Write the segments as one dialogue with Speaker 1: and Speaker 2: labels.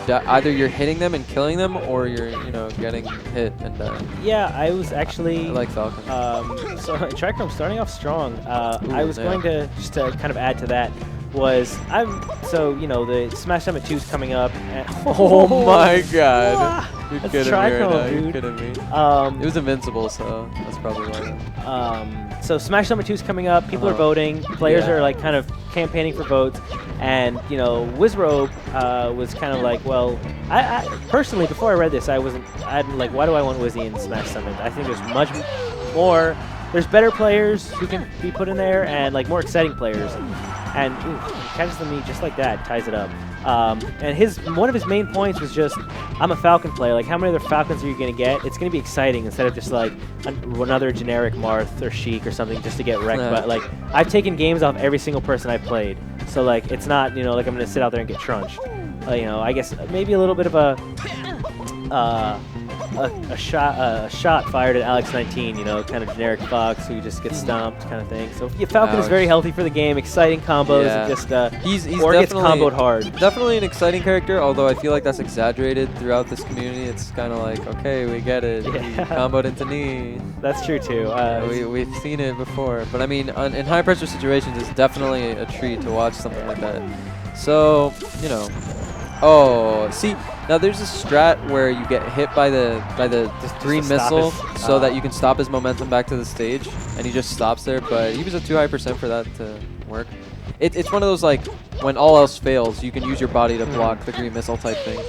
Speaker 1: either you're hitting them and killing them, or you're getting hit and dying.
Speaker 2: Yeah, I was actually.
Speaker 1: I like Falcon.
Speaker 2: So Trikrome starting off strong. I was going to just to kind of add to that. Was the Smash Summit 2 is coming up. And
Speaker 1: oh my God! You're
Speaker 2: that's
Speaker 1: kidding me right now.
Speaker 2: dude.
Speaker 1: You're kidding me. It was invincible, so that's probably why.
Speaker 2: So Smash Summit 2 is coming up. People are voting. Players are like kind of campaigning for votes. And Wizrobe was kind of like, well, I personally before I read this, I'm like, why do I want Wizzy in Smash Summit? I think there's much more. There's better players who can be put in there, and like more exciting players. And ooh, he catches the meat just like that, ties it up. And one of his main points was just, I'm a Falcon player. Like, how many other Falcons are you going to get? It's going to be exciting instead of just like another generic Marth or Sheik or something just to get wrecked. But like, I've taken games off every single person I've played, so like it's not like I'm going to sit out there and get trunched. I guess maybe a little bit of a shot fired at Alex 19, kind of generic Fox who just gets stomped kind of thing. So yeah, Falcon is very healthy for the game, exciting combos, and just
Speaker 1: he's
Speaker 2: gets comboed hard.
Speaker 1: Definitely an exciting character, although I feel like that's exaggerated throughout this community. It's kind of like, okay, we get it.
Speaker 2: Yeah.
Speaker 1: He comboed into knee.
Speaker 2: That's true too.
Speaker 1: We've seen it before, but I mean, in high pressure situations, it's definitely a treat to watch something like that. So oh, see, now there's a strat where you get hit by the green missile so that you can stop his momentum back to the stage, and he just stops there. But he was at too high % for that to work. It's one of those, like, when all else fails, you can use your body to block the green missile type thing.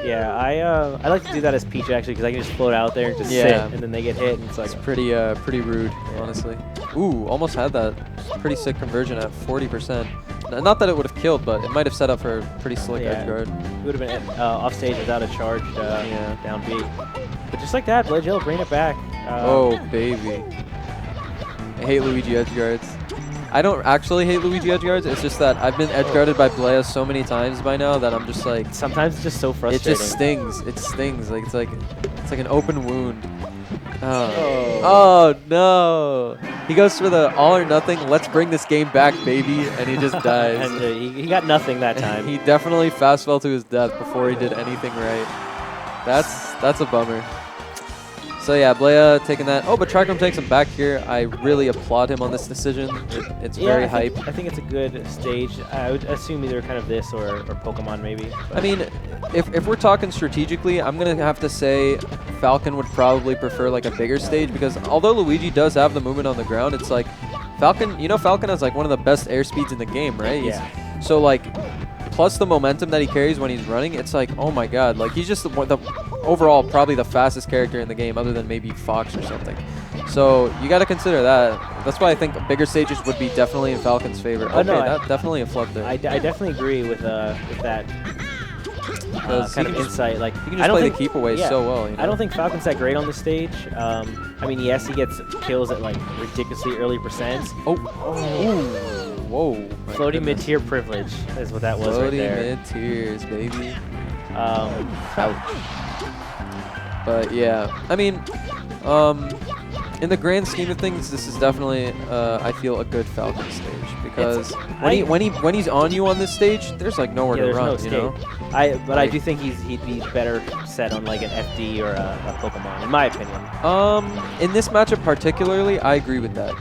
Speaker 2: Yeah, I like to do that as Peach actually, because I can just float out there and just sit, and then they get hit, and it's like
Speaker 1: pretty rude, honestly. Ooh, almost had that pretty sick conversion at 40%. Not that it would have killed, but it might have set up for a pretty slick edge guard.
Speaker 2: It would have been off stage without a charged down B. But just like that, Gelo bring it back.
Speaker 1: Oh baby, I hate Luigi edge guards. I don't actually hate Luigi edge guards. It's just that I've been edge guarded by Blea so many times by now that I'm just like.
Speaker 2: Sometimes it's just so frustrating.
Speaker 1: It just stings. It stings. It's like an open wound. Oh no! He goes for the all or nothing. Let's bring this game back, baby, and he just dies.
Speaker 2: And he got nothing that time.
Speaker 1: He definitely fast fell to his death before he did anything right. That's a bummer. So yeah, Blea taking that. Oh, but Trikrome takes him back here. I really applaud him on this decision. It's very hype.
Speaker 2: I think it's a good stage. I would assume either kind of this or Pokemon maybe. But.
Speaker 1: I mean, if we're talking strategically, I'm going to have to say Falcon would probably prefer like a bigger stage, because although Luigi does have the movement on the ground, it's like Falcon, Falcon has like one of the best air speeds in the game, right?
Speaker 2: Yeah.
Speaker 1: So like, plus the momentum that he carries when he's running, it's like, oh my God, like he's just the overall probably the fastest character in the game, other than maybe Fox or something. So you got to consider that. That's why I think bigger stages would be definitely in Falcon's favor. Okay, that's definitely a flub there.
Speaker 2: I definitely agree with that kind of insight. Like,
Speaker 1: you can just play the keep away so well.
Speaker 2: I don't think Falcon's that great on this stage. I mean, yes, he gets kills at like ridiculously early %.
Speaker 1: Whoa.
Speaker 2: Floating mid-tier privilege is what that was right there.
Speaker 1: Floating mid-tiers, baby. Ouch. But yeah, I mean, in the grand scheme of things, this is definitely, I feel, a good Falcon stage, because when he's on you on this stage, there's like nowhere to run,
Speaker 2: But I do think he'd be better set on like an FD or a Pokemon, in my opinion.
Speaker 1: In this matchup particularly, I agree with that,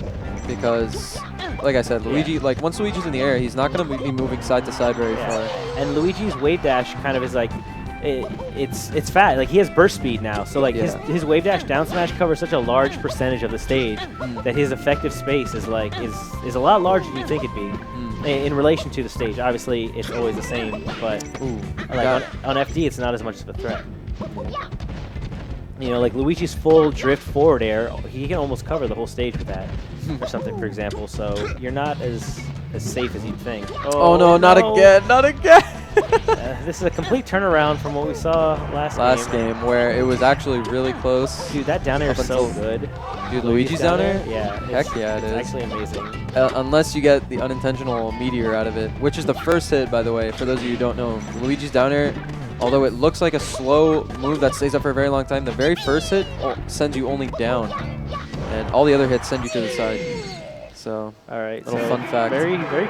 Speaker 1: because, like I said, Luigi, like once Luigi's in the air, he's not going to be moving side to side very far.
Speaker 2: And Luigi's wave dash kind of is like, it's fat. Like, he has burst speed now, so like his wave dash down smash covers such a large percentage of the stage that his effective space is like is a lot larger than you think it'd be in relation to the stage. Obviously, it's always the same, but like on FD, it's not as much of a threat. Like Luigi's full drift forward air, he can almost cover the whole stage with that, or something, for example. So you're not as safe as you'd think.
Speaker 1: Oh no, not again, not again!
Speaker 2: This is a complete turnaround from what we saw last
Speaker 1: game, where it was actually really close.
Speaker 2: Dude, that down air is so good.
Speaker 1: Dude, Luigi's down air?
Speaker 2: Yeah.
Speaker 1: Heck yeah, it is.
Speaker 2: It's actually amazing.
Speaker 1: Unless you get the unintentional meteor out of it, which is the first hit, by the way, for those of you who don't know. Luigi's down air, although it looks like a slow move that stays up for a very long time, the very first hit sends you only down, and all the other hits send you to the side. So,
Speaker 2: all right,
Speaker 1: little fun fact.
Speaker 2: Very quick.